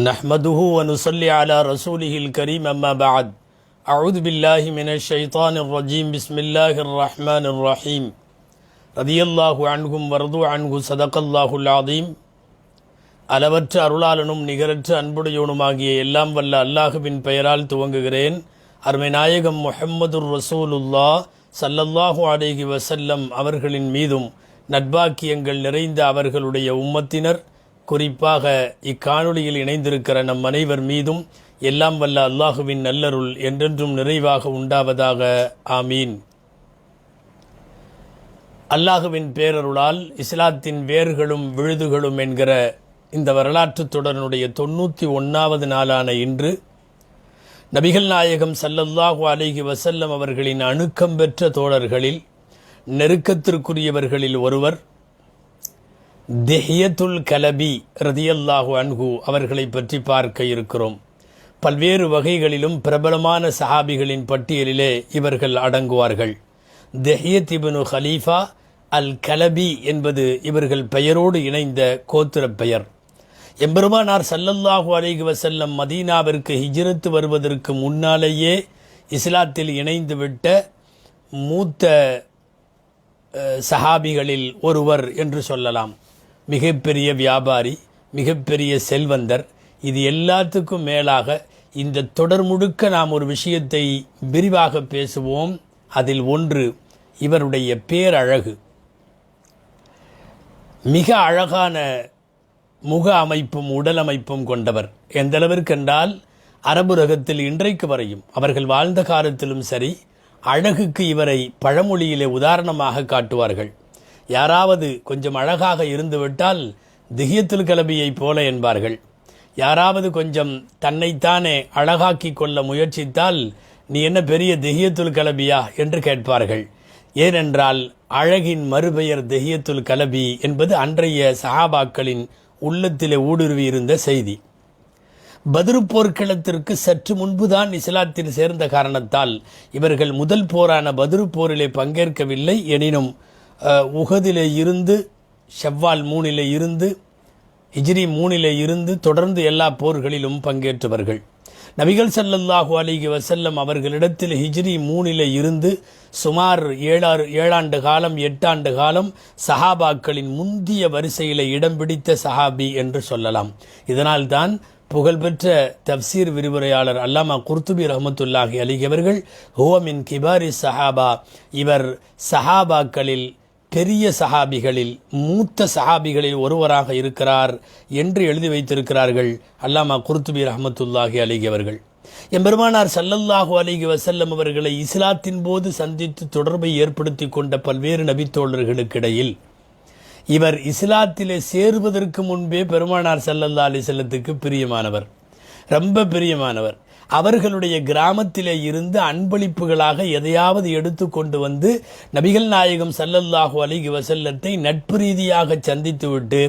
نحمده ونصلي على رسوله الكريم أما بعد أعوذ بالله من الشيطان الرجيم بسم الله الرحمن الرحيم رضي الله عنهم ورضوا عنه صدق الله العظيم அளவற்ற அருளாளனும் நிகரற்ற அன்புடையோனுமாகிய எல்லாம் வல்ல அல்லாஹுவின் பெயரால் துவங்குகிறேன். அருமை நாயகம் முஹம்மதுர் ரசூலுல்லாஹ் ஸல்லல்லாஹு அலைஹி வஸல்லம் அவர்களின் மீதும் நட்பாக்கியங்கள் நிறைந்த அவர்களுடைய உம்மத்தினர், குறிப்பாக இக்காணொளியில் இணைந்திருக்கிற நம் அனைவர் மீதும் எல்லாம் வல்ல அல்லாஹுவின் நல்லருள் என்றென்றும் நிறைவாக உண்டாவதாக. ஆமீன். அல்லாஹுவின் பேரருளால் இஸ்லாத்தின் வேர்களும் விழுதுகளும் என்கிற இந்த வரலாற்று தொடருடைய 91வது நாளான இன்று நபிகள் நாயகம் ஸல்லல்லாஹு அலைஹி வஸல்லம் அவர்களின் அணுக்கம் பெற்ற தோழர்களில் நெருக்கத்திற்குரியவர்களில் ஒருவர் திஹ்யத்துல் கலபி ரதியல்லாஹு அன்ஹு அவர்களை பற்றி பார்க்க இருக்கிறோம். பல்வேறு வகைகளிலும் பிரபலமான சஹாபிகளின் பட்டியலிலே இவர்கள் அடங்குவார்கள். திஹ்யத் இப்னு ஹலீஃபா அல் கலபி என்பது இவர்கள் பெயரோடு இணைந்த கோத்திரப் பெயர். எம்பெருமானார் ஸல்லல்லாஹு அலைஹி வஸல்லம் மதீனாவிற்கு ஹிஜ்ரத் வருவதற்கு முன்னாலேயே இஸ்லாத்தில் இணைந்துவிட்ட மூத்த சஹாபிகளில் ஒருவர் என்று சொல்லலாம். மிகப்பெரிய வியாபாரி, மிகப்பெரிய செல்வந்தர். இது எல்லாத்துக்கும் மேலாக இந்த தொடர் முழுக்க நாம் ஒரு விஷயத்தை விரிவாக பேசுவோம். அதில் ஒன்று இவருடைய பேரழகு. மிக அழகான முக அமைப்பும் உடல் அமைப்பும் கொண்டவர். எந்த அளவிற்கென்றால் அரபு ரகத்தில் இன்றைக்கு வரையும் அவர்கள் வாழ்ந்த காலத்திலும் சரி, அழகுக்கு இவரை பழமொழியிலே உதாரணமாக காட்டுவார்கள். யாராவது கொஞ்சம் அழகாக இருந்துவிட்டால் திஹ்யத்துல் கலபியை போல என்பார்கள். யாராவது கொஞ்சம் தன்னைத்தானே அழகாக்கி கொள்ள முயற்சித்தால் நீ என்ன பெரிய திஹ்யத்துல் கலபியா என்று கேட்பார்கள். ஏனென்றால் அழகின் மறுபெயர் திஹ்யத்துல் கலபி என்பது அன்றைய சஹாபாக்களின் உள்ளத்திலே ஊடுருவி இருந்த செய்தி. பத்ரு போர்க்களத்திற்கு சற்று முன்புதான் இஸ்லாத்தில் சேர்ந்த காரணத்தால் இவர்கள் முதல் போரான பத்ரு போரிலே பங்கேற்கவில்லை. எனினும் உஹதிலே இருந்து, ஷவ்வால் 3 இருந்து, ஹிஜ்ரி 3 இருந்து தொடர்ந்து எல்லா போர்களிலும் பங்கேற்றவர்கள். நபிகள் ஸல்லல்லாஹு அலைஹி வஸல்லம் அவர்களிடத்தில் ஹிஜ்ரி 3 இருந்து சுமார் 7 ஆண்டு காலம் 8 ஆண்டு காலம் சஹாபாக்களின் முந்திய வரிசையில் இடம் பிடித்த சஹாபி என்று சொல்லலாம். இதனால்தான் புகழ்பெற்ற தப்சீர் விரிவுரையாளர் அல்லாமா குர்துபி ரஹ்மத்துல்லாஹி அலைஹி அவர்கள் ஹுவ மின் கிபாரி சஹாபா, இவர் சஹாபாக்களில் பெரிய சஹாபிகளில் மூத்த சஹாபிகளில் ஒருவராக இருக்கிறார் என்று எழுதி வைத்திருக்கிறார்கள் அல்லாமா குர்துபி ரஹ்மத்துல்லாஹி அலைஹி அவர்கள். எம்பெருமானார் ஸல்லல்லாஹு அலைஹி வஸல்லம் அவர்களை இஸ்லாத்தின் போது சந்தித்து தொடர்பை ஏற்படுத்தி கொண்ட பல்வேறு நபித்தோழர்களுக்கிடையில் இவர் இஸ்லாத்திலே சேருவதற்கு முன்பே பெருமானார் ஸல்லல்லாஹு அலைஹி வஸல்லத்துக்கு பிரியமானவர், ரொம்ப பிரியமானவர். அவர்களுடைய கிராமத்திலே இருந்து அன்பளிப்புகளாக எதையாவது எடுத்து கொண்டு வந்து நபிகள் நாயகம் ஸல்லல்லாஹு அலைஹி வஸல்லத்தை நட்பு ரீதியாக சந்தித்துவிட்டு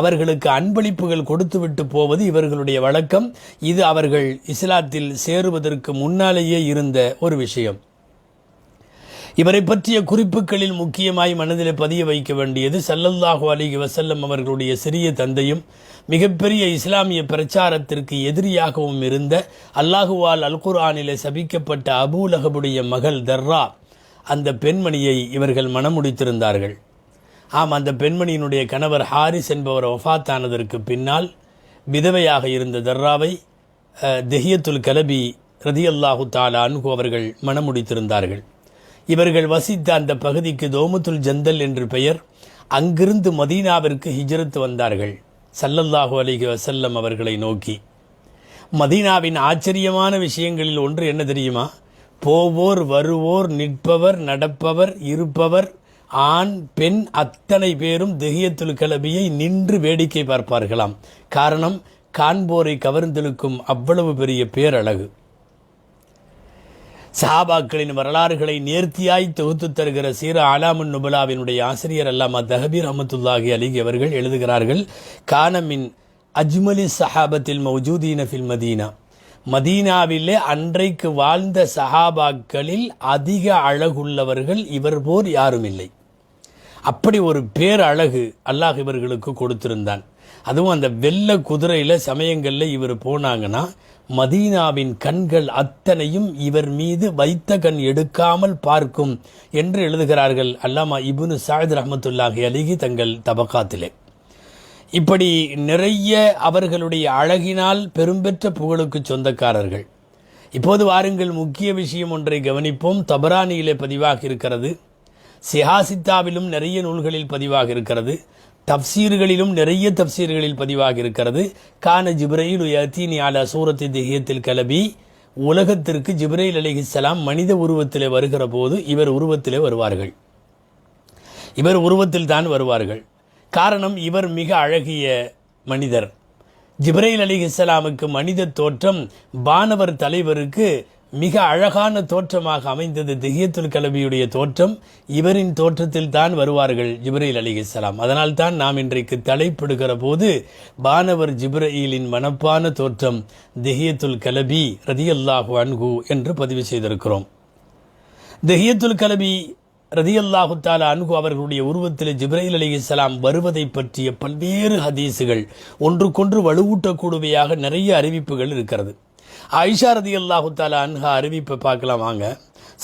அவர்களுக்கு அன்பளிப்புகள் கொடுத்துவிட்டு போவது இவர்களுடைய வழக்கம். இது அவர்கள் இஸ்லாத்தில் சேருவதற்கு முன்னாலேயே இருந்த ஒரு விஷயம். இவரை பற்றிய குறிப்புகளில் முக்கியமாய் மனதில் பதிய வைக்க வேண்டியது ஸல்லல்லாஹு அலைஹி வஸல்லம் அவர்களுடைய சிறிய தந்தையும் மிகப்பெரிய இஸ்லாமிய பிரச்சாரத்திற்கு எதிரியாகவும் இருந்த அல்லாஹுவால் அல் குர்ஆனிலே சபிக்கப்பட்ட அபூ லஹபுடைய மகள் தர்ரா, அந்த பெண்மணியை இவர்கள் மணமுடித்திருந்தார்கள். அந்த பெண்மணியினுடைய கணவர் ஹாரிஸ் என்பவர் வஃபாத்தானதற்கு பின்னால் விதவையாக இருந்த தர்ராவை திஹ்யத்துல் கலபி ரதியல்லாஹு தஆலா அன்ஹு அவர்கள் மணமுடித்திருந்தார்கள். இவர்கள் வசித்த அந்த பகுதிக்கு தோமத்துல் ஜந்தல் என்று பெயர். அங்கிருந்து மதீனாவிற்கு ஹிஜ்ரத் வந்தார்கள் ஸல்லல்லாஹு அலைஹி வஸல்லம் அவர்களை நோக்கி. மதீனாவின் ஆச்சரியமான விஷயங்களில் ஒன்று என்ன தெரியுமா? போவோர் வருவோர் நிற்பவர் நடப்பவர் இருப்பவர் ஆண் பெண் அத்தனை பேரும் திஹ்யத்துல் கலபியை நின்று வேடிக்கை பார்ப்பார்களாம். காரணம், காண்போரை கவர்ந்தெழுக்கும் அவ்வளவு பெரிய பேரழகு. சஹாபாக்களின் வரலாறுகளை நேர்த்தியாய் தொகுத்து தருகிற சீர அலாமுன் நுபலாவினுடைய ஆசிரியர் அல்லாமா தஹபி ரஹ்மத்துல்லாஹி அலைஹி அவர்கள் எழுதுகிறார்கள், கானமின் அஜ்மலி சஹாபத்தில் மௌஜூதீன ஃபில் மதீனா, மதீனாவிலே அன்றைக்கு வாழ்ந்த சஹாபாக்களில் அதிக அழகுள்ளவர்கள் இவர் போர் யாரும் இல்லை. அப்படி ஒரு பேரழகு அல்லாஹ் இவர்களுக்கு கொடுத்திருந்தான். அதுவும் அந்த வெள்ளை குதிரையில் சமயங்களில் இவர் போனாங்கன்னா மதீனாவின் கண்கள் அத்தனையும் இவர் மீது வைத்த கண் எடுக்காமல் பார்க்கும் என்று எழுதுகிறார்கள் அல்லாமா இப்னு சஅத் ரஹ்மத்துல்லாஹி அலைஹி தங்கள் தபகாத்திலே. இப்படி நிறைய அவர்களுடைய அழகினால் பெரும்பெற்ற புகழுக்கு சொந்தக்காரர்கள். இப்போது வாருங்கள், முக்கிய விஷயம் ஒன்றை கவனிப்போம். தபரானியிலே பதிவாக இருக்கிறது, சிஹாசித்தாவிலும் நிறைய நூல்களில் பதிவாக இருக்கிறது, தப்சீர்களிலும் நிறைய தப்சீர்களில் பதிவாக இருக்கிறது. கான ஜிப்ரீல் யதீனி அலா சூரத்தி திஹியத்தில் கலபி, உலகத்திற்கு ஜிப்ரீல் அலைஹிஸ்ஸலாம் மனித உருவத்திலே வருகிற போது இவர் உருவத்திலே வருவார்கள். இவர் உருவத்தில் தான் வருவார்கள். காரணம், இவர் மிக அழகிய மனிதர். ஜிப்ரீல் அலைஹிஸ்ஸலாமுக்கு மனித தோற்றம் வானவர் தலைவருக்கு மிக அழகான தோற்றமாக அமைந்தது. திஹியத்துல் கலபியுடைய தோற்றம், இவரின் தோற்றத்தில் தான் வருவார்கள் ஜிப்ரீல் அலைஹிஸ்ஸலாம். அதனால் தான் நாம் இன்றைக்கு தலைப்பிடுகிற போது வானவர் ஜிப்ரீலின் மனப்பான தோற்றம் திஹியத்துல் கலபி ரதியல்லாஹு அன்ஹு என்று பதிவு செய்திருக்கிறோம். திஹியத்துல் கலபி ரதியல்லாஹு தஆலா அன்ஹு அவர்களுடைய உருவத்தில் ஜிப்ரீல் அலைஹிஸ்ஸலாம் வருவதை பற்றிய பல்வேறு ஹதீஸுகள், ஒன்றுக்கொன்று வலுவூட்டக்கூடியவையாக நிறைய அறிவிப்புகள் இருக்கிறது. ஆயிஷா ரதியல்லாஹு தஆலா அன்ஹா அறிவிப்பை பார்க்கலாம் வாங்க.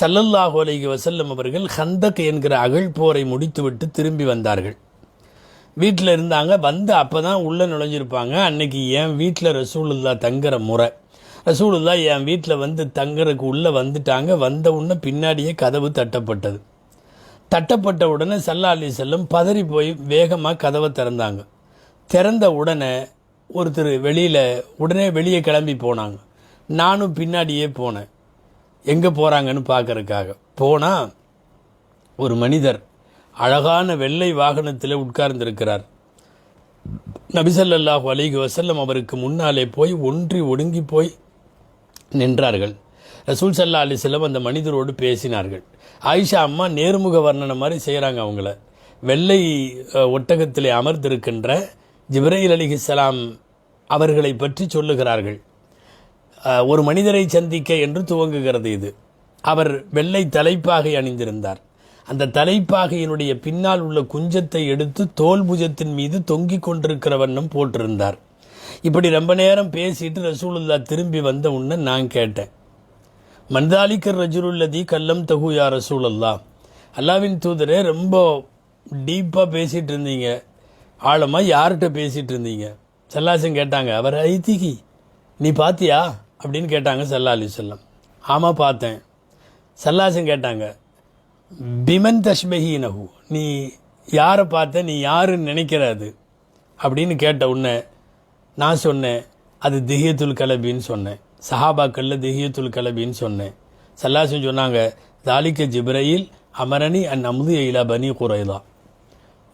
ஸல்லல்லாஹு அலைஹி வஸல்லம் அவர்கள் ஹந்தக் என்கிற அகழ் போரை முடித்துவிட்டு திரும்பி வந்தார்கள். வீட்டில் இருந்தாங்க. வந்து அப்போ தான் உள்ளே நுழைஞ்சிருப்பாங்க. அன்னைக்கு என் வீட்டில் ரசூலுல்லா தங்குற முறை. ரசூலுல்லா என் வீட்டில் வந்து தங்குறதுக்கு உள்ளே வந்துட்டாங்க. வந்த உடனே பின்னாடியே கதவு தட்டப்பட்டது. தட்டப்பட்ட உடனே ஸல்லல்லாஹு அலைஹி வஸல்லம் பதறி போய் வேகமாக கதவை திறந்தாங்க. திறந்த உடனே ஒருத்தர் உடனே வெளியே கிளம்பி போனாங்க. நானும் பின்னாடியே போனேன், எங்கே போகிறாங்கன்னு பார்க்கறதுக்காக. போனால் ஒரு மனிதர் அழகான வெள்ளை வாகனத்தில் உட்கார்ந்திருக்கிறார். நபி ஸல்லல்லாஹு அலைஹி வஸல்லம் அவருக்கு முன்னாலே போய் ஒடுங்கி போய் நின்றார்கள். ரசூல் ஸல்லல்லாஹு அலைஹி வஸல்லம் அந்த மனிதரோடு பேசினார்கள். ஆயிஷா அம்மா நேர்முக வர்ணனை மாதிரி செய்கிறாங்க அவங்கள. வெள்ளை ஒட்டகத்திலே அமர்ந்திருக்கின்ற ஜிப்ரீல் அலைஹிஸ்ஸலாம் அவர்களை பற்றி சொல்லுகிறார்கள். ஒரு மனிதரை சந்திக்க என்று துவங்குகிறது இது. அவர் வெள்ளை தலைப்பாகை அணிந்திருந்தார். அந்த தலைப்பாகையினுடைய பின்னால் உள்ள குஞ்சத்தை எடுத்து தோல் புஜத்தின் மீது தொங்கிக் கொண்டிருக்கிற வண்ணம் போட்டிருந்தார். இப்படி ரொம்ப நேரம் பேசிட்டு ரசூலுல்லா திரும்பி வந்த உடனே நான் கேட்டேன், மன்தாலிக்கர் ரஜுலுல்லதி கல்லம் தகு யா ரசூலல்லா, அல்லாவின் தூதரே ரொம்ப டீப்பாக பேசிகிட்டு இருந்தீங்க, ஆழமாக யார்கிட்ட பேசிகிட்டு இருந்தீங்க? சல்லாசன் கேட்டாங்க, அவர் ஐதிகி நீ பார்த்தியா அப்படின்னு கேட்டாங்க ஸல்லல்லாஹு அலைஹி வஸல்லம். ஆமாம் பார்த்தேன். சல்லாசன் கேட்டாங்க, பிமன் தஷ்பஹி நஹு, நீ யாரை பார்த்த, நீ யாருன்னு நினைக்கிறாது அப்படின்னு கேட்ட உடனே நான் சொன்னேன், அது திஹியத்துல் கலபின்னு சொன்னேன். சஹாபாக்களில் திஹியத்துல் கலபின்னு சொன்னேன். சல்லாசன் சொன்னாங்க, தாலிக்க ஜிப்ரீல் அமரணி அன் அம்து இலா பனி குரைலா,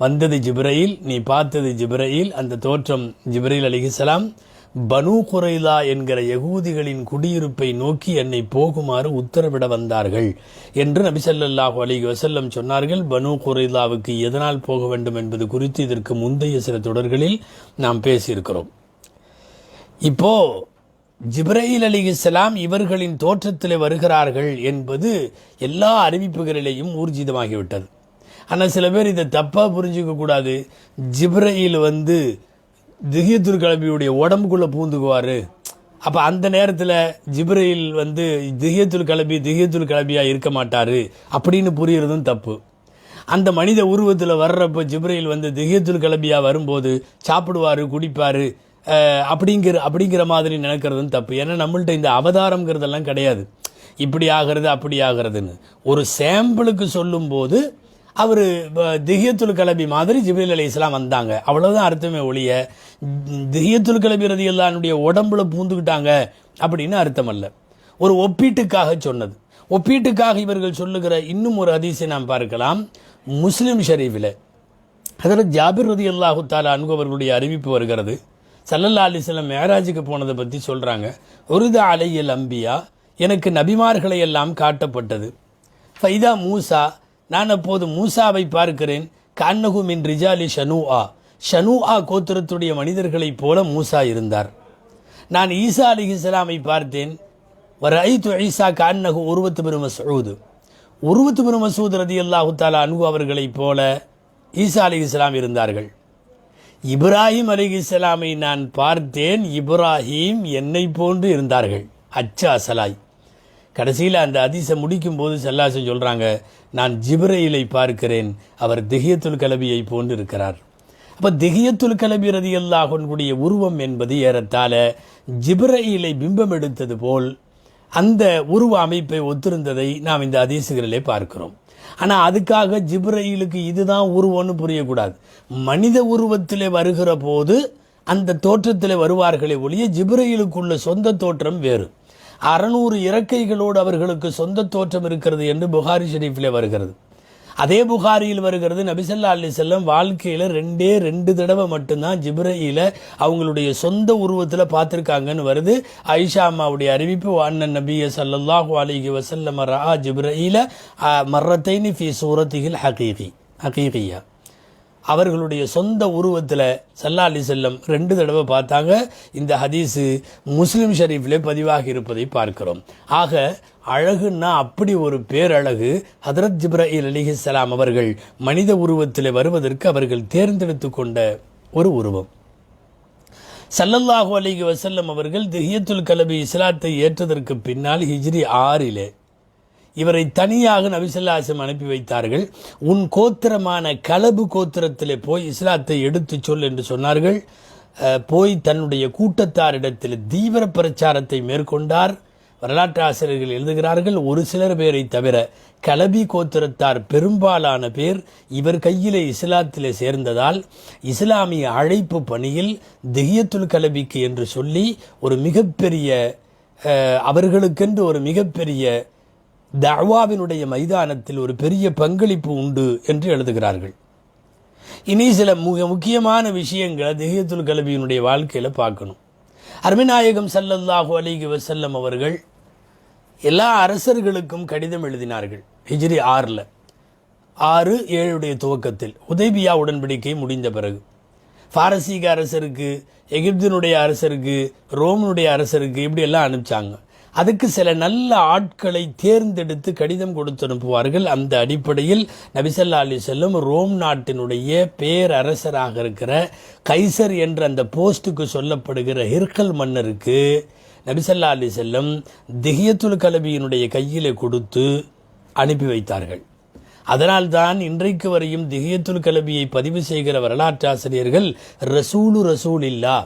வந்தது ஜிப்ரீல், நீ பார்த்தது ஜிப்ரீல். அந்த தோற்றம் ஜிப்ரீல் அலைஹிஸ்ஸலாம் பனு குரைலா என்கிற யகூதிகளின் குடியிருப்பை நோக்கி என்னை போகுமாறு உத்தரவிட வந்தார்கள் என்று நபி ஸல்லல்லாஹு அலைஹி வஸல்லம் சொன்னார்கள். பனு குரைலாவுக்கு எதனால் போக வேண்டும் என்பது குறித்து இதற்கு முந்தைய சில தொடர்களில் நாம் பேசியிருக்கிறோம். இப்போ ஜிப்ரீல் அலைஹிஸ்ஸலாம் இவர்களின் தோற்றத்தில் வருகிறார்கள் என்பது எல்லா அறிவிப்புகளிலேயும் ஊர்ஜிதமாகிவிட்டது. ஆனால் சில பேர் இதை தப்பாக புரிஞ்சிக்க கூடாது. ஜிப்ரீல் வந்து திஹியத்துல் கலபியுடைய உடம்புக்குள்ளே பூந்துக்குவார், அப்போ அந்த நேரத்தில் ஜிப்ரீல் வந்து திஹியத்துல் கலபியாக இருக்க மாட்டார் அப்படின்னு புரியறதும் தப்பு. அந்த மனித உருவத்தில் வர்றப்போ ஜிப்ரீல் வந்து திஹியத்துல் கலபியாக வரும்போது சாப்பிடுவார், குடிப்பார் அப்படிங்கிற மாதிரி நினைக்கிறதும் தப்பு. ஏன்னா நம்மள்ட்ட இந்த அவதாரம்ங்கிறதெல்லாம் கிடையாது, இப்படி ஆகிறது அப்படி ஆகிறதுன்னு. ஒரு சாம்பிளுக்கு சொல்லும்போது அவர் திஹியத்துல் கலபி மாதிரி ஜிப்ரீல் அலைஹிஸ்ஸலாம் வந்தாங்க, அவ்வளோதான் அர்த்தமே ஒழிய திஹியத்துல் கலபி ரதியல்லாஹுடைய உடம்புல பூந்துக்கிட்டாங்க அப்படின்னு அர்த்தம் அல்ல. ஒரு ஒப்பீட்டுக்காக சொன்னது. ஒப்பீட்டுக்காக இவர்கள் சொல்லுகிற இன்னும் ஒரு ஹதீஸை நாம் பார்க்கலாம். முஸ்லிம் ஷரீஃபில் ஹதரத் ஜாபிர் ரதியல்லாஹு தஆலா அன்ஹு அவர்களுடைய அறிவிப்பு வருகிறது. ஸல்லல்லாஹு அலைஹி வஸல்லம் மேராஜுக்கு போனதை பற்றி சொல்கிறாங்க. உருதா அலையல் அம்பியா, எனக்கு நபிமார்களை எல்லாம் காட்டப்பட்டது. ஃபைதா மூசா, நான் அப்போது மூசாவை பார்க்கிறேன். கன்னஹு மின் ரிஜாலி ஷனூஆ கோத்திரத்துடைய மனிதர்களைப் போல மூசா இருந்தார். நான் ஈசா அலைஹிஸ்ஸலாமை பார்த்தேன். வரைது ஈசா கன்னஹு உருவத்து பின் மஸ்ஊத் ரதியல்லாஹு தஆலா அன்ஹு அவர்களைப் போல ஈசா அலைஹிஸ்ஸலாம் இருந்தார்கள். இப்ராஹிம் அலைஹிஸ்ஸலாமை நான் பார்த்தேன், இப்ராஹிம் என்னை போன்று இருந்தார்கள், அச்சு அசலாய். கடைசியில் அந்த ஹதீஸை முடிக்கும் போது ஸல்லல்லாஹு சொல்கிறாங்க, நான் ஜிப்ரீலை பார்க்கிறேன், அவர் திஹியத்துல் கலபியை போன்று இருக்கிறார். அப்போ திஹியத்துல் கலபி ரலியல்லாஹு அன்ஹுடைய உருவம் என்பது ஏறத்தாழ ஜிப்ரீலை பிம்பம் எடுத்தது போல் அந்த உருவ அமைப்பை ஒத்திருந்ததை நாம் இந்த ஹதீஸுகளிலே பார்க்கிறோம். ஆனால் அதுக்காக ஜிப்ரீலுக்கு இதுதான் உருவம்னு புரியக்கூடாது. மனித உருவத்திலே வருகிற போது அந்த தோற்றத்தில் வருவார்களே ஒழிய ஜிப்ரீலுக்குள்ள சொந்த தோற்றம் வேறு. 600 இறக்கைகளோடு அவர்களுக்கு சொந்த தோற்றம் இருக்கிறது என்று புகாரி ஷரீஃபிலே வருகிறது. அதே புகாரியில் வருகிறது, நபி ஸல்லல்லாஹு அலைஹி வஸல்லம் வாழ்க்கையில் 2 தடவை மட்டும்தான் ஜிப்ரீலை அவங்களுடைய சொந்த உருவத்தில் பார்த்துருக்காங்கன்னு வருது. ஆயிஷா அம்மாவுடைய அறிவிப்பு, அண்ணன் நபிய ஸல்லல்லாஹு அலைஹி வஸல்லம் ரஆ ஜிப்ரீல மர்ரத்தைனி ஃபீ சூரத்திஹில் ஹகீகியா. அவர்களுடைய சொந்த உருவத்தில் ஸல்லல்லாஹு அலைஹி வஸல்லம் 2 தடவை பார்த்தாங்க. இந்த ஹதீஸு முஸ்லிம் ஷரீஃபிலே பதிவாகி இருப்பதை பார்க்கிறோம். ஆக அழகுன்னா அப்படி ஒரு பேரழகு ஹதரத் ஜிப்ரீல் அலைஹிஸ்ஸலாம் அவர்கள் மனித உருவத்தில் வருவதற்கு அவர்கள் தேர்ந்தெடுத்து கொண்ட ஒரு உருவம். ஸல்லல்லாஹு அலைஹி வஸல்லம் அவர்கள் திஹியத்துல் கலபி இஸ்லாத்தை ஏற்றதற்கு பின்னால் ஹிஜ்ரி 6 இவரை தனியாக நபி ஸல்லல்லாஹு அலைஹி வஸல்லம் அனுப்பி வைத்தார்கள். உன் கோத்திரமான கலபு கோத்திரத்திலே போய் இஸ்லாத்தை எடுத்து சொல் என்று சொன்னார்கள். போய் தன்னுடைய கூட்டத்தாரிடத்தில் தீவிர பிரச்சாரத்தை மேற்கொண்டார். வரலாற்று ஆசிரியர்கள் எழுதுகிறார்கள், ஒரு சிலர் பேரை தவிர கலபி கோத்திரத்தார் பெரும்பாலான பேர் இவர் கையிலே இஸ்லாத்திலே சேர்ந்ததால் இஸ்லாமிய அழைப்பு பணியில் திஹியத்துல் கலபிக்கு என்று சொல்லி ஒரு மிகப்பெரிய அவர்களுக்கென்று ஒரு மிகப்பெரிய தஅவாவினுடைய மைதானத்தில் ஒரு பெரிய பங்களிப்பு உண்டு என்று எழுதுகிறார்கள். இனி சில முக்கியமான விஷயங்களை திஹியத்துல் கலபியினுடைய வாழ்க்கையில் பார்க்கணும். அருமைநாயகம் ஸல்லல்லாஹு அலைஹி வஸல்லம் அவர்கள் எல்லா அரசர்களுக்கும் கடிதம் எழுதினார்கள். ஹிஜ்ரி 6-7 துவக்கத்தில் ஹுதைபியா உடன்படிக்கை முடிந்த பிறகு பாரசீக அரசருக்கு, எகிப்தினுடைய அரசருக்கு, ரோமனுடைய அரசருக்கு இப்படி எல்லாம் அனுப்பிச்சாங்க. அதுக்கு சில நல்ல ஆட்களை தேர்ந்தெடுத்து கடிதம் கொடுத்து அனுப்புவார்கள். அந்த அடிப்படையில் நபி ஸல்லல்லாஹு அலைஹி வஸல்லம் ரோம் நாட்டினுடைய பேரரசராக இருக்கிற கைசர் என்ற அந்த போஸ்டுக்கு சொல்லப்படுகிற ஹிர்கல் மன்னருக்கு நபி ஸல்லல்லாஹு அலைஹி வஸல்லம் திஹியத்துல் கலபியினுடைய கையிலே கொடுத்து அனுப்பி வைத்தார்கள். அதனால்தான் இன்றைக்கு வரையும் திஹியத்துல் கலபியை பதிவு செய்கிற வரலாற்று ஆசிரியர்கள் ரசூலில்லா,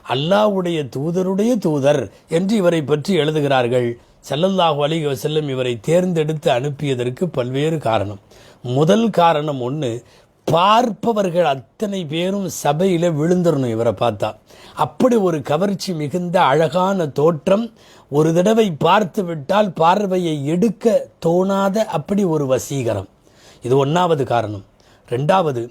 அல்லாஹ்வுடைய தூதருடைய தூதர் என்று இவரை பற்றி எழுதுகிறார்கள். ஸல்லல்லாஹு அலைஹி வஸல்லம் இவரை தேர்ந்தெடுத்து அனுப்பியதற்கு பல்வேறு காரணம். முதல் காரணம் ஒன்று, பார்ப்பவர்கள் அத்தனை பேரும் சபையில் விழுந்துடணும் இவரை பார்த்தா. அப்படி ஒரு கவர்ச்சி மிகுந்த அழகான தோற்றம், ஒரு தடவை பார்த்து விட்டால் பார்வையை எடுக்க தோணாத அப்படி ஒரு வசீகரம். இது 1வது காரணம். 2வது,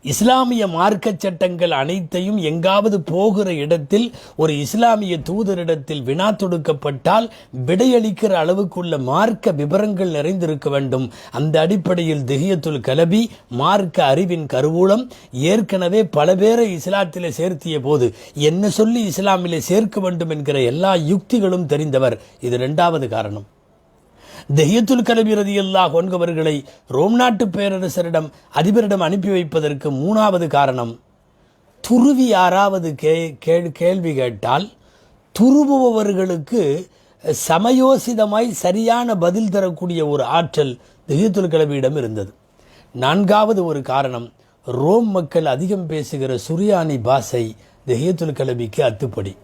இஸ்லாமிய மார்க்க சட்டங்கள் அனைத்தையும் எங்காவது போகிற இடத்தில் ஒரு இஸ்லாமிய தூதரிடத்தில் வினா தொடுக்கப்பட்டால் விடையளிக்கிற அளவுக்குள்ள மார்க்க விவரங்கள் நிறைந்திருக்க வேண்டும். அந்த அடிப்படையில் திஹியத்துல் கலபி மார்க்க அறிவின் கருவூலம். ஏற்கனவே பல பேரை இஸ்லாத்திலே சேர்த்திய போது என்ன சொல்லி இஸ்லாமிலே சேர்க்க வேண்டும் என்கிற எல்லா யுக்திகளும் தெரிந்தவர். இது 2வது காரணம். திஹியத்துல் கலபி ரலியல்லாஹு அன்ஹு அவர்களை ரோம் நாட்டு பேரரசரிடம் அதிபரிடம் அனுப்பி வைப்பதற்கு 3வது காரணம், துருவி யாராவது கேள்வி கேட்டால் துருவுபவர்களுக்கு சமயோசிதமாய் சரியான பதில் தரக்கூடிய ஒரு ஆற்றல் திஹியத்துல் கலபியிடம் இருந்தது. 4வது ஒரு காரணம், ரோம் மக்கள் அதிகம் பேசுகிற சுரியானி பாஷை திஹியத்துல் கலபிக்கு அத்துப்படி.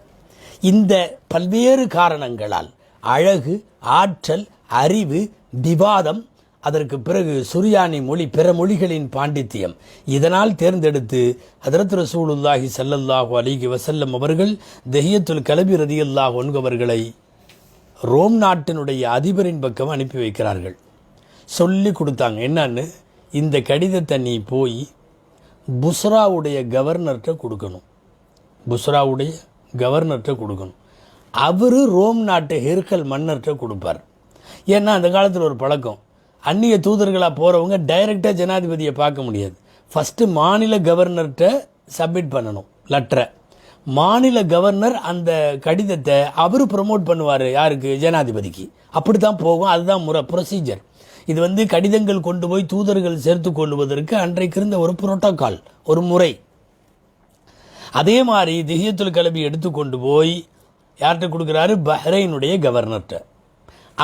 இந்த பல்வேறு காரணங்களால் அழகு, ஆற்றல், அறிவு, விவாதம், அதற்கு பிறகு சுரியானி மொழி, பிற மொழிகளின் பாண்டித்தியம், இதனால் தேர்ந்தெடுத்து ஹதரத் ரசூலுல்லாஹி ஸல்லல்லாஹு அலைஹி வஸல்லம் அவர்கள் திஹியத்துல் கலபி ரலியல்லாஹு அன்ஹு அவர்களை ரோம் நாட்டினுடைய அதிபரின் பக்கம் அனுப்பி வைக்கிறார்கள். சொல்லி கொடுத்தாங்க என்னன்னு, இந்த கடிதத்தை நீ போய் புஸ்ராவுடைய கவர்னர்கிட்ட கொடுக்கணும். புஸ்ராவுடைய கவர்னர்கிட்ட கொடுக்கணும். அவர் ரோம் நாட்டு ஹிர்கல் மன்னர்கிட்ட கொடுப்பார். ஏன்னா அந்த காலத்தில் ஒரு பழக்கம், அந்நிய தூதர்களாக போகிறவங்க டைரெக்டாக ஜனாதிபதியை பார்க்க முடியாது. ஃபஸ்ட்டு மாநில கவர்னர்கிட்ட சப்மிட் பண்ணணும் லெட்டரை. மாநில கவர்னர் அந்த கடிதத்தை அவர் ப்ரமோட் பண்ணுவார் யாருக்கு, ஜனாதிபதிக்கு. அப்படி தான் போகும், அதுதான் ப்ரொசீஜர். இது கடிதங்கள் கொண்டு போய் தூதர்கள் சேர்த்து கொள்வதற்கு அன்றைக்கு இருந்த ஒரு புரோட்டோகால், ஒரு முறை. அதே மாதிரி திஹியத்துல் கலபி எடுத்துக்கொண்டு போய் யார்கிட்ட கொடுக்குறாரு? பஹ்ரைனுடைய கவர்னர்கிட்ட.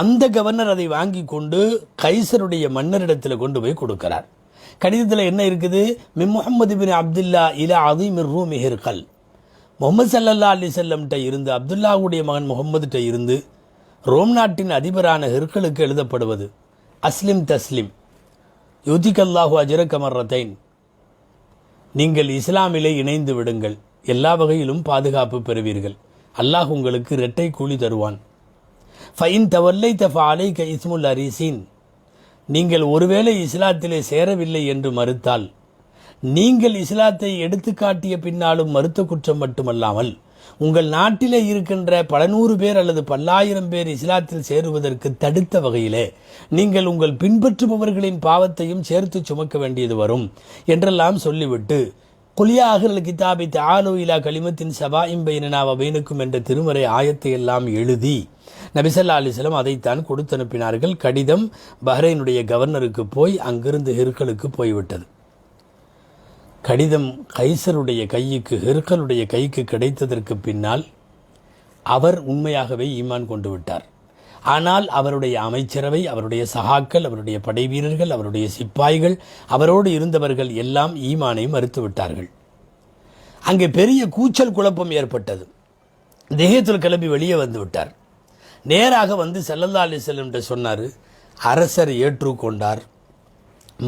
அந்த கவர்னர் அதை வாங்கி கொண்டு கைசருடைய மன்னரிடத்தில் கொண்டு போய் கொடுக்கிறார். கடிதத்தில் என்ன இருக்குது? மின் முஹம்மது பின் அப்துல்லா இலா அதீமிர் ரூமி ஹிர்கல். முகமது சல்லல்லா அலிசல்லம்கிட்ட இருந்து, அப்துல்லாவுடைய மகன் முகம்மதுகிட்ட இருந்து ரோம் நாட்டின் அதிபரான ஹிர்கலுக்கு எழுதப்படுவது, அஸ்லிம் தஸ்லிம் யுதிகல்லாஹு அஜ்ரக மர்ரத்தைன், நீங்கள் இஸ்லாமிலே இணைந்து விடுங்கள், எல்லா வகையிலும் பாதுகாப்பு பெறுவீர்கள், அல்லாஹ் உங்களுக்கு இரட்டை கூலி தருவான். ஃபைன் தவல்லைத ஃபஅலைக இஸ்முல் அரிசீன், நீங்கள் ஒருவேளை இஸ்லாத்திலே சேரவில்லை என்று மறுத்தால், நீங்கள் இஸ்லாத்தை எடுத்துக்காட்டிய பின்னாலும் மறுத்த குற்றம் மட்டுமல்லாமல் உங்கள் நாட்டிலே இருக்கின்ற பல நூறு பேர் அல்லது பல்லாயிரம் பேர் இஸ்லாத்தில் சேருவதற்கு தடுத்த வகையிலே நீங்கள் உங்கள் பின்பற்றுபவர்களின் பாவத்தையும் சேர்த்து சுமக்க வேண்டியது வரும் என்றெல்லாம் சொல்லிவிட்டு, குலியா அஹ்லல் கிதாபி தஆலு இலா கலிமத்தின் சபாஇம் பைனனா வ பைனக்கும் என்ற திருமறை ஆயத்தை எல்லாம் எழுதி நபி ஸல்லல்லாஹு அலைஹி வஸல்லம் அதைத்தான் கொடுத்து அனுப்பினார்கள். கடிதம் பஹ்ரைனுடைய கவர்னருக்கு போய் அங்கிருந்து ஹிர்கலுக்கு போய்விட்டது. கடிதம் கைசருடைய கைக்கு, ஹிர்கலுடைய கைக்கு கிடைத்ததற்கு பின்னால் அவர் உண்மையாகவே ஈமான் கொண்டு விட்டார். ஆனால் அவருடைய அமைச்சரவை, அவருடைய சகாக்கள், அவருடைய படை வீரர்கள், அவருடைய சிப்பாய்கள், அவரோடு இருந்தவர்கள் எல்லாம் ஈமானை மறுத்து விட்டார்கள். அங்கே பெரிய கூச்சல் குழப்பம் ஏற்பட்டது. திஹியத்துல் கலபி வெளியே வந்து விட்டார். நேராக வந்து ஸல்லல்லாஹு அலைஹி வஸல்லம் சொன்னார், அரசர் ஏற்றுக்கொண்டார்,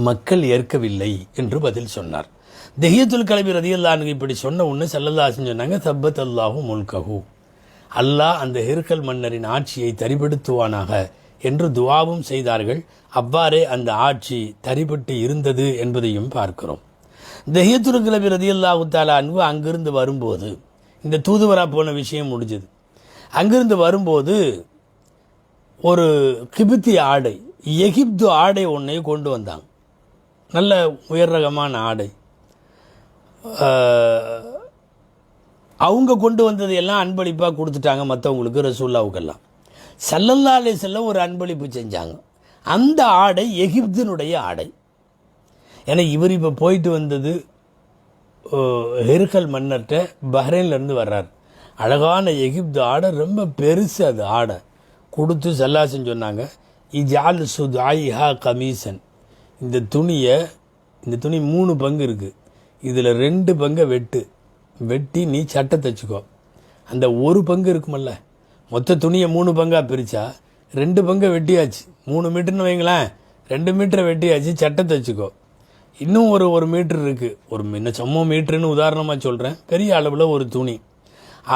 மக்கள் ஏற்கவில்லை என்று பதில் சொன்னார். திஹியத்துல் கலபி ரலியல்லாஹு அன்ஹு இப்படி சொன்ன உடனே ஸல்லல்லாஹு அலைஹி வஸல்லம் சொன்னாங்க, தப்பத் அல்லாஹு முல்கஹு, அல்லாஹ் அந்த ஹிர்கல் மன்னரின் ஆட்சியை தரிபடுத்துவானாக என்று துஆவும் செய்தார்கள். அவ்வாறே அந்த ஆட்சி தரிபட்டு இருந்தது என்பதையும் பார்க்கிறோம். திஹியத்துல் கலபி ரலியல்லாஹு தஆலா அன்ஹு அங்கிருந்து வரும்போது, இந்த தூதுவரா போன விஷயம் முடிஞ்சது. அங்கிருந்து வரும்போது ஒரு கிபித்தி ஆடை, எகிப்து ஆடை ஒன்றை கொண்டு வந்தாங்க. நல்ல உயர் ரகமான ஆடை. அவங்க கொண்டு வந்தது எல்லாம் அன்பளிப்பாக கொடுத்துட்டாங்க மற்றவங்களுக்கு, ரசூலுல்லாவுக்கெல்லாம். ஸல்லல்லாஹு அலைஹி வஸல்லம் ஒரு அன்பளிப்பு செஞ்சாங்க. அந்த ஆடை எகிப்தினுடைய ஆடை. ஏன்னா இவர் இப்போ போயிட்டு வந்தது ஹிர்கல் மன்னர்கிட்ட பஹ்ரைன்லேருந்து வர்றார். அழகான எகிப்து ஆடை, ரொம்ப பெருசு அது ஆடை. கொடுத்து ஸல்லல்லாஹு சொன்னாங்க, இஜால் சுதாயிஹா கமீசன், இந்த துணி 3 பங்கு இருக்குது, இதில் 2 பங்கை வெட்டி நீ சட்டை தைச்சிக்கோ. அந்த 1 பங்கு இருக்குமல்ல, மொத்த துணியை 3 பங்காக பிரித்தா 2 பங்கை வெட்டியாச்சு. 3 மீட்டர்னு வைங்களேன், 2 மீட்டரை வெட்டியாச்சு, சட்டை தைச்சிக்கோ. இன்னும் ஒரு மீட்டர் இருக்குது, இன்னும் சும்மா மீட்டருன்னு உதாரணமாக சொல்கிறேன், பெரிய அளவில் ஒரு துணி,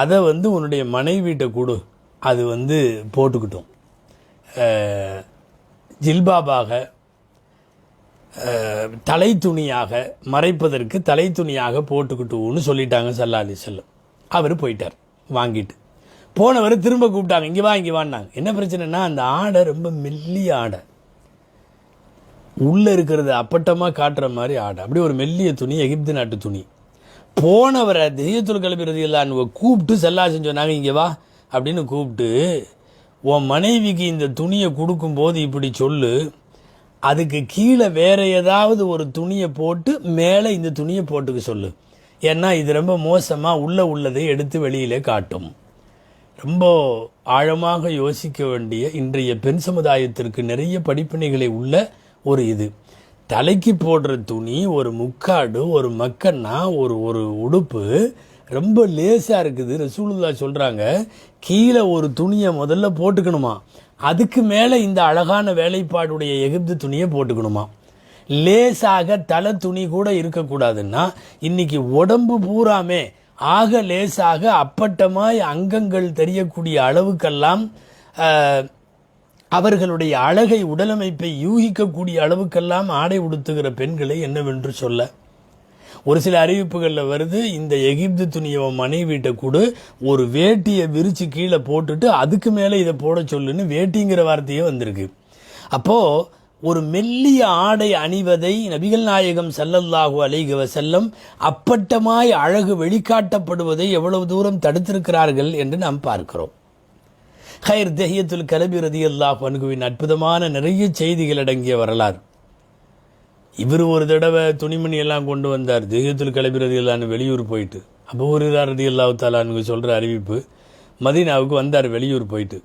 அதை உன்னுடைய மனைவிட்ட கொடு, அது போட்டுக்கிட்டோம், ஜில்பாபாக தலை துணியாக மறைப்பதற்கு தலை துணியாக போட்டுக்கிட்டோன்னு சொல்லிட்டாங்க ஸல்லல்லாஹு அலைஹி வஸல்லம். அவர் போயிட்டார் வாங்கிட்டு. போனவர் திரும்ப கூப்பிட்டாங்க, இங்கே வான்னாங்க. என்ன பிரச்சனைனா, அந்த ஆடை ரொம்ப மெல்லிய ஆடை, உள்ளே இருக்கிறது அப்பட்டமாக காட்டுற மாதிரி ஆடை, அப்படி ஒரு மெல்லிய துணி, எகிப்து நாட்டு துணி. போனவரை திஹியத்துல் கலபி ரலியல்லாஹு அன்ஹு கூப்பிட்டு ஸல்லல்லாஹு சொன்னாங்க, இங்கே வா அப்படின்னு கூப்பிட்டு, உன் மனைவிக்கு இந்த துணியை கொடுக்கும்போது இப்படி சொல்லு, அதுக்கு கீழே வேற ஏதாவது ஒரு துணியை போட்டு மேலே இந்த துணியை போட்டுக்க சொல்லு, ஏன்னா இது ரொம்ப மோசமாக உள்ளதை எடுத்து வெளியிலே காட்டும். ரொம்ப ஆழமாக யோசிக்க வேண்டிய, இன்றைய பெண் சமுதாயத்திற்கு நிறைய படிப்பினைகளை உள்ள ஒரு இது. தலைக்கு போடுற துணி, ஒரு முக்காடு, ஒரு மக்கன்னா, ஒரு உடுப்பு ரொம்ப லேசாக இருக்குது. ரசூலுல்லாஹ் சொல்கிறாங்க, கீழே ஒரு துணியை முதல்ல போட்டுக்கணுமா, அதுக்கு மேலே இந்த அழகான வேலைப்பாடுடைய எகிப்து துணியை போட்டுக்கணுமா. லேசாக தலை துணி கூட இருக்கக்கூடாதுன்னா, இன்னைக்கு உடம்பு பூராமே ஆக லேசாக அப்பட்டமாய் அங்கங்கள் தெரியக்கூடிய அளவுக்கெல்லாம் அவர்களுடைய அழகை, உடலமைப்பை யூகிக்கக்கூடிய அளவுக்கெல்லாம் ஆடை உடுத்துகிற பெண்களை என்னவென்று சொல்ல. ஒரு சில அறிவிப்புகளில் வருது, இந்த எகிப்து துணியை மனைவிட்ட கூட ஒரு வேட்டியை விரித்து கீழே போட்டுட்டு அதுக்கு மேலே இதை போட சொல்லுன்னு வேட்டிங்கிற வார்த்தையே வந்திருக்கு. அப்போது ஒரு மெல்லிய ஆடை அணிவதை நபிகள் நாயகம் ஸல்லல்லாஹு அலைஹி வஸல்லம் அப்பட்டமாய் அழகு வெளிக்காட்டப்படுவதை எவ்வளவு தூரம் தடுத்திருக்கிறார்கள் என்று நாம் பார்க்கிறோம். ஹைர் திஹியத்துல் கலபி ரலியல்லாஹு அன்ஹுவின் அற்புதமான நிறைய செய்திகள் அடங்கிய வரலாறு. இவர் ஒரு தடவை துணிமணி எல்லாம் கொண்டு வந்தார், திஹியத்துல் கலபி ரலியல்லாஹு அன்ஹு வெளியூர் போயிட்டு. அபூ ஹுரைரா ரலியல்லாஹு தஆலா அன்ஹு சொல்கிற அறிவிப்பு, மதீனாவுக்கு வந்தார் வெளியூர் போயிட்டு.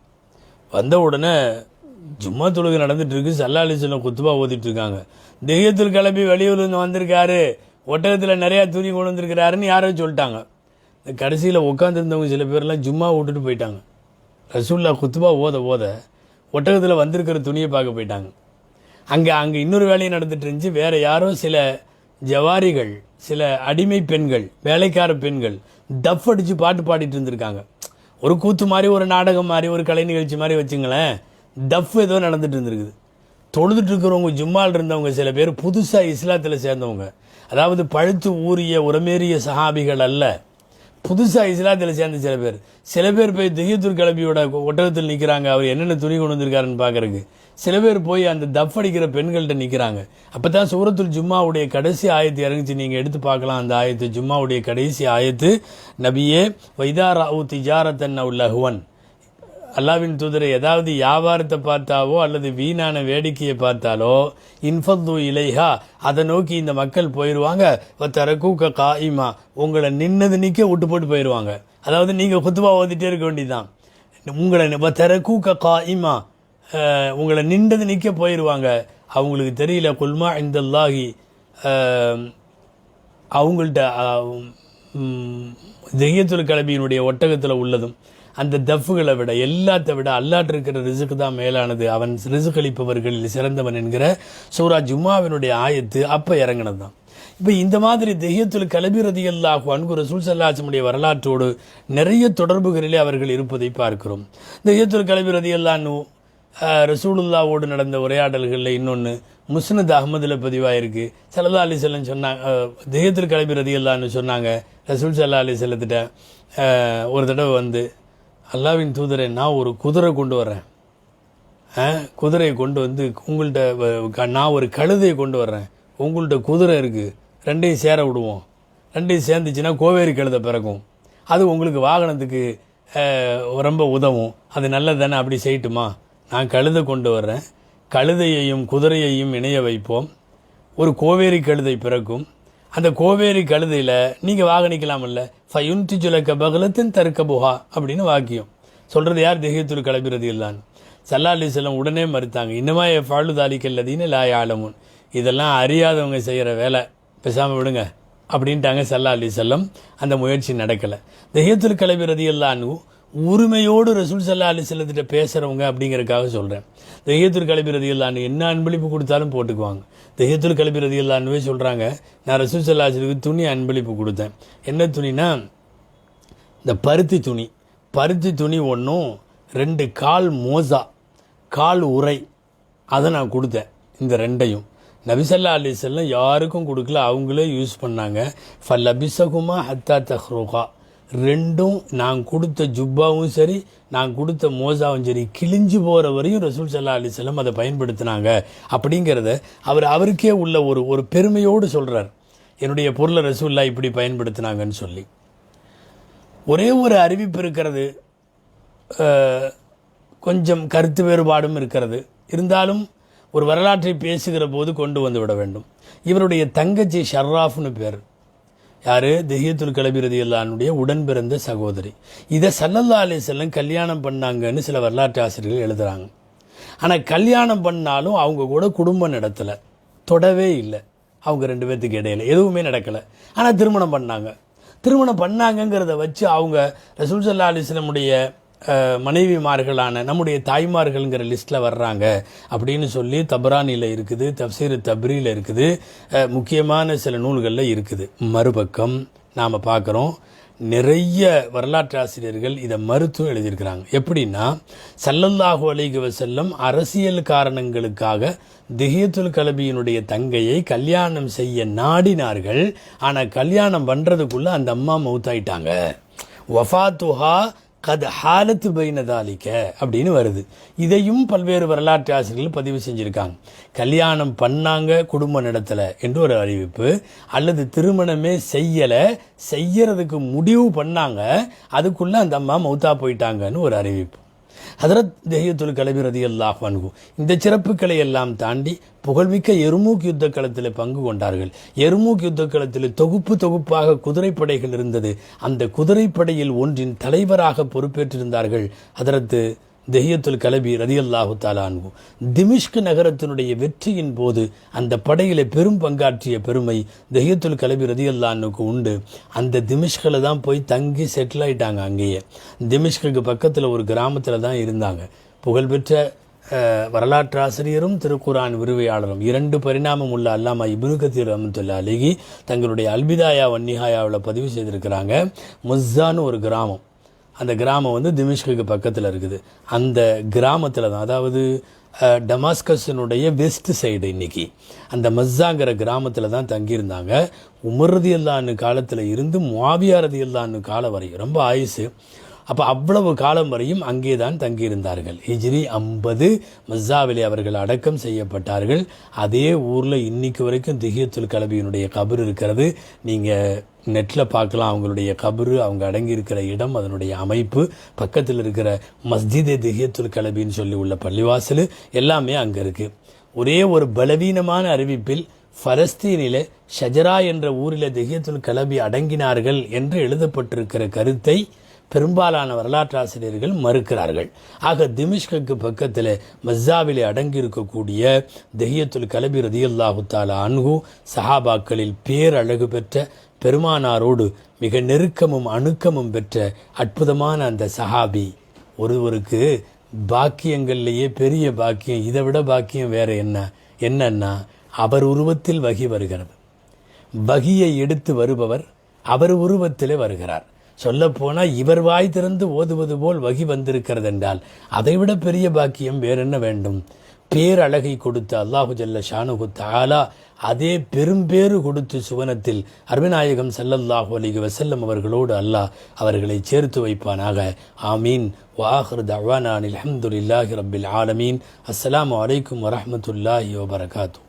வந்த உடனே ஜும்மா தொழுகை நடந்துகிட்ருக்கு, ஸல்லல்லாஹு அலைஹி வஸல்லம் குத்துபா ஓதிட்டுருக்காங்க. திஹியத்துல் கலபி வெளியூர்லேருந்து வந்திருக்காரு, ஒட்டகத்தில் நிறையா துணி கொண்டு வந்திருக்கிறாருன்னு யாரோ சொல்லிட்டாங்க. இந்த கடைசியில் உட்காந்துருந்தவங்க சில பேர்லாம் ஜும்மா விட்டுட்டு போயிட்டாங்க. ரசூல்லா குத்துபா ஓத ஒட்டகத்தில் வந்திருக்கிற துணியை பார்க்க போயிட்டாங்க. அங்கே இன்னொரு வேலையும் நடந்துட்டு இருந்துச்சு. வேறு யாரோ சில ஜவாரிகள், சில அடிமை பெண்கள், வேலைக்கார பெண்கள் டஃப் அடித்து பாட்டு பாடிட்டு இருந்திருக்காங்க. ஒரு கூத்து மாதிரி, ஒரு நாடகம் மாதிரி, ஒரு கலை நிகழ்ச்சி மாதிரி வச்சுங்களேன். டஃப் ஏதோ நடந்துட்டு இருந்திருக்குது. தொழுதுட்டு இருக்கிறவங்க, ஜும்மால் இருந்தவங்க சில பேர் புதுசாக இஸ்லாத்தில் சேர்ந்தவங்க, அதாவது பழுத்து ஊறிய உரமேறிய சஹாபிகள் அல்ல, புதுசாக இஸ்லாத்தில் சேர்ந்த சில பேர் போய் திஹியத்துல் கலபியோட ஒட்டகத்தில் நிற்கிறாங்க. அவர் என்னென்ன துணி கொண்டு வந்திருக்காருன்னு பார்க்குறதுக்கு. சில பேர் போய் அந்த தஃப் அடிக்கிற பெண்கள்கிட்ட நிற்கிறாங்க. அப்போ தான் சூரத்துல் ஜும்மாவுடைய கடைசி ஆயத்து இறங்கிச்சு. நீங்கள் எடுத்து பார்க்கலாம் அந்த ஆயத்து. ஜும்மாவுடைய கடைசி ஆயத்து, நபியே வைதா ராவு திஜாரத்தன் அவு லஹுவன், அல்லாவின் தூதரை ஏதாவது வியாபாரத்தை பார்த்தாவோ அல்லது வீணான வேடிக்கையை பார்த்தாலோ, இன்ஃபத்து இலைஹா, அதை நோக்கி இந்த மக்கள் போயிடுவாங்க. தரக்கூக்க காயிமா, உங்களை நின்னது நிற்க விட்டு போட்டு போயிடுவாங்க. அதாவது நீங்கள் குத்துபா ஓதிட்டே இருக்க வேண்டியதுதான். உங்களை தரக்கூக்க காயிமா, உங்களை நின்றது நிற்க போயிடுவாங்க. அவங்களுக்கு தெரியல குல்மா இந்தல்லாஹி, அவங்கள்ட்ட திஹியத்துல் கலபியினுடைய ஒட்டகத்தில் உள்ளதும் அந்த தஃப்புகளை விட, எல்லாத்தை விட அல்லாஹ் இருக்கிற ரிசுக்கு தான் மேலானது, அவன் ரிசுக் அளிப்பவர்களில் சிறந்தவன் என்கிற சூரா ஜும்மாவினுடைய ஆயத்து அப்போ இறங்கினது தான். இப்போ இந்த மாதிரி திஹியத்துல் கலபி ரலியல்லாஹு அன்ஹு ரசூல் ஸல்லல்லாஹு அலைஹி வஸல்லம் வரலாற்றோடு நிறைய தொடர்புகளிலே அவர்கள் இருப்பதை பார்க்கிறோம். திஹியத்துல் கலபி ரலியல்லாஹு அன்ஹு ரசூலுல்லாவோடு நடந்த உரையாடல்களில் இன்னொன்று முஸ்னத் அஹ்மதில் பதிவாயிருக்கு. ஸல்லல்லாஹு அலைஹி வஸல்லம் சொன்னாங்க, திஹியத்துல் கலபி ரலியல்லாஹு அன்ஹு சொன்னாங்க ரசூல் ஸல்லல்லாஹு அலைஹி வஸல்லத்திட்ட ஒரு தடவை வந்து, அல்லாவின் தூதரை, நான் ஒரு குதிரை கொண்டு வர்றேன், குதிரையை கொண்டு வந்து உங்கள்கிட்ட, நான் ஒரு கழுதையை கொண்டு வர்றேன், உங்கள்கிட்ட குதிரை இருக்குது, ரெண்டையும் சேர விடுவோம், ரெண்டையும் சேர்ந்துச்சுன்னா கோவேரி கழுதை பிறக்கும், அது உங்களுக்கு வாகனத்துக்கு ரொம்ப உதவும், அது நல்லது தானே, அப்படி செய்யட்டுமா? நான் கழுதை கொண்டு வர்றேன், கழுதையையும் குதிரையையும் இணைய வைப்போம், ஒரு கோவேரி கழுதை பிறக்கும், அந்த கோவேரி கழுதையில் நீங்கள் வாகனிக்கலாமல்ல, ஃபயுன்திஜுலக்க பகலத்தின் தருக்க புகா அப்படின்னு வாக்கியம் சொல்கிறது யார்? திஹியத்துல் கலபி ரலியல்லாஹு. ஸல்லல்லாஹு அலைஹி வஸல்லம் உடனே மறுத்தாங்க. இன்னமா ஃபாலு தாலிக்கல்லதீன லா யஅலமூன், இதெல்லாம் அறியாதவங்க செய்கிற வேலை, பேசாமல் விடுங்க அப்படின்ட்டாங்க ஸல்லல்லாஹு அலைஹி வஸல்லம். அந்த முயற்சி நடக்கலை. திஹியத்துல் கலபி ரலியல்லாஹு உரிமையோடு ரசூல் ஸல்லல்லாஹு அலைஹி வஸல்லத்திட்ட பேசுகிறவங்க அப்படிங்கிறதுக்காக சொல்கிறேன். திஹியத்துல் கலபி ரலியல்லாஹு என்ன அன்பளிப்பு கொடுத்தாலும் போட்டுக்குவாங்க. திஹியத்துல் கலபி ரலியல்லாஹுவே சொல்கிறாங்க, நான் ரசூல் ஸல்லல்லாஹு அலைஹி வஸல்லம் துணி அன்பளிப்பு கொடுத்தேன். என்ன துணினா, இந்த பருத்தி துணி ஒன்றும் 2 கால் மோசா, கால் உரை, அதை நான் கொடுத்தேன். இந்த ரெண்டையும் நபி ஸல்லல்லாஹு அலைஹி வஸல்லம் யாருக்கும் கொடுக்கல, அவங்களே யூஸ் பண்ணாங்க. ஃபல்லபிஸகுமா ஹத்தா தஹ்ருகா, ரெண்டும் நான் கொடுத்த ஜுப்பாவும் சரி, நான் கொடுத்த மோசாவும் சரி, கிழிஞ்சு போகிற வரையும் ரசூல் ஸல்லல்லாஹு அலைஹி வஸல்லம் அதை பயன்படுத்தினாங்க. அப்படிங்கிறத அவருக்கே உள்ள ஒரு பெருமையோடு சொல்கிறார், என்னுடைய பொருளை ரசூல்லா இப்படி பயன்படுத்தினாங்கன்னு சொல்லி. ஒரே ஒரு அறிவிப்பு இருக்கிறது, கொஞ்சம் கருத்து வேறுபாடும் இருக்கிறது. இருந்தாலும் ஒரு வரலாற்றை பேசுகிற போது கொண்டு வந்து விட வேண்டும். இவருடைய தங்கச்சி ஷர்ராஃப்னு பேர். யார்? திஹியத்துல் கலபி ரலியல்லாஹுடைய உடன் பிறந்த சகோதரி. இதை ஸல்லல்லாஹு அலைஹி வஸல்லம் கல்யாணம் பண்ணாங்கன்னு சில வரலாற்று ஆசிரியர்கள் எழுதுகிறாங்க. ஆனால் கல்யாணம் பண்ணாலும் அவங்க கூட குடும்பம் நடத்தலை, தொடவே இல்லை. அவங்க 2 பேர்த்துக்கு இடையில எதுவுமே நடக்கலை. ஆனால் திருமணம் பண்ணாங்கங்கிறத வச்சு அவங்க ரசூல் ஸல்லல்லாஹு அலைஹி வஸல்லமுடைய மனைவிமார்களான நம்முடைய தாய்மார்கள்ங்கிற லிஸ்ட்டில் வர்றாங்க அப்படின்னு சொல்லி தபரானியில் இருக்குது, தஃப்சீர் தப்ரியில் இருக்குது, முக்கியமான சில நூல்களில் இருக்குது. மறுபக்கம் நாம் பார்க்குறோம், நிறைய வரலாற்று ஆசிரியர்கள் இதை மறுத்தும் எழுதியிருக்கிறாங்க. எப்படின்னா, ஸல்லல்லாஹு அலைஹி வஸல்லம் அரசியல் காரணங்களுக்காக திஹியத்துல் கலபியினுடைய தங்கையை கல்யாணம் செய்ய நாடினார்கள். ஆனால் கல்யாணம் பண்ணுறதுக்குள்ளே அந்த அம்மா மௌத்தாயிட்டாங்க. வஃபாத்துஹா கத் ஹாலத்து பைனதாலிக்க அப்படின்னு வருது. இதையும் பல்வேறு வரலாற்று ஆசிரியர்கள் பதிவு செஞ்சுருக்காங்க. கல்யாணம் பண்ணாங்க, குடும்ப நடத்தலை என்று ஒரு அறிவிப்பு, அல்லது திருமணமே செய்யறதுக்கு முடிவு பண்ணாங்க, அதுக்குள்ளே அந்த அம்மா மௌத்தா போயிட்டாங்கன்னு ஒரு அறிவிப்பு. ஹதரத் தஹியத்துல் கலபி ரலியல்லாஹு அன்ஹு இந்த சிறப்புகளை எல்லாம் தாண்டி புகழ்மிக்க எருமூக் யுத்த களத்தில் பங்கு கொண்டார்கள். எருமூக் யுத்த களத்தில் தொகுப்பாக குதிரைப்படைகள் இருந்தது. அந்த குதிரைப்படையில் ஒன்றின் தலைவராக பொறுப்பேற்றிருந்தார்கள் ஹதரத் தஹியத்துல் கலபி ரலியல்லாஹு தஆலா அன்ஹு. திமிஷ்க் நகரத்தினுடைய வெற்றியின் போது அந்த படையில பெரும் பங்காற்றிய பெருமை தஹியத்துல் கலபி ரலியல்லாஹு அன்ஹுக்கு உண்டு. அந்த திமிஷ்கில் தான் போய் தங்கி செட்டில் ஆயிட்டாங்க. அங்கேயே திமிஷ்குக்கு பக்கத்தில் ஒரு கிராமத்தில் தான் இருந்தாங்க. புகழ்பெற்ற வரலாற்று ஆசிரியரும் திருக்குரான் விரிவையாளரும் 2 பரிணாமம் உள்ள அல்லாமா இப்னு கதீர் ரஹ்மத்துல்லாஹி அலைஹி தங்களுடைய அல்பிதாயா வன்னிஹாயாவில் பதிவு செய்திருக்கிறாங்க. முஸ்ஸான்னு ஒரு கிராமம், அந்த கிராமம் திமிஷ்குக்கு பக்கத்தில் இருக்குது. அந்த கிராமத்தில் தான், அதாவது டமாஸ்கஸினுடைய வெஸ்ட் சைடு இன்னைக்கு அந்த மஸ்ஸாங்கிற கிராமத்தில் தான் தங்கியிருந்தாங்க. உமர் ரலியல்லாஹு அன்ஹு காலத்தில் இருந்து முஆவியா ரலியல்லாஹு அன்ஹு காலம் வரை ரொம்ப ஆயுசு. அப்போ அவ்வளவு காலம் வரையும் அங்கே தான் தங்கியிருந்தார்கள். ஹிஜ்ரி 50 மஸ்ஸாவிலே அவர்கள் அடக்கம் செய்யப்பட்டார்கள். அதே ஊரில் இன்னைக்கு வரைக்கும் தஹியத்துல் கலபியினுடைய கபர் இருக்கிறது. நீங்கள் நெட்டில் பார்க்கலாம் அவங்களுடைய கபரு, அவங்க அடங்கி இருக்கிற இடம், அதனுடைய அமைப்பு, பக்கத்தில் இருக்கிற மஸ்ஜிதே தஹியத்துல் கலபின்னு சொல்லி உள்ள பள்ளிவாசல் எல்லாமே அங்கே இருக்குது. ஒரே ஒரு பலவீனமான அறிவிப்பில் பலஸ்தீனில் ஷஜரா என்ற ஊரில் தஹியத்துல் கலபி அடங்கினார்கள் என்று எழுதப்பட்டிருக்கிற கருத்தை பெரும்பாலான வரலாற்றாசிரியர்கள் மறுக்கிறார்கள். ஆக திமிஷ்குக்கு பக்கத்தில் மஸ்ஸாவிலே அடங்கியிருக்கக்கூடிய தஹியத்துல் கலபி ரலியல்லாஹு தஆலா அன்ஹு சஹாபாக்களில் பேரழகு பெற்ற, பெருமானாரோடு மிக நெருக்கமும் அணுக்கமும் பெற்ற அற்புதமான அந்த சஹாபி. ஒருவருக்கு பாக்கியங்கள்லேயே பெரிய பாக்கியம், இதை விட பாக்கியம் வேற என்னன்னா அவர் உருவத்தில் வகி வருகிறது. வகியை எடுத்து வருபவர் அவர் உருவத்திலே வருகிறார். சொல்லப்போனால் இவர் வாய் திறந்து ஓதுவது போல் வகி வந்திருக்கிறது என்றால் அதைவிட பெரிய பாக்கியம் வேறென்ன வேண்டும்? பேரழகை கொடுத்த அல்லாஹு ஜல்ல ஷானுஹு தஆலா அதே பெரும்பேறு கொடுத்து சுவனத்தில் அருமைநாயகம் ஸல்லல்லாஹு அலைஹி வஸல்லம் அவர்களோடு அல்லாஹ் அவர்களை சேர்த்து வைப்பானாக. ஆமீன். வஆகிரு தஅவானா அல்ஹம்துலில்லாஹி ரப்பில் ஆலமீன். அஸ்ஸலாமு அலைக்கும் வரஹ்மத்துல்லாஹி வபரகாத்துஹு.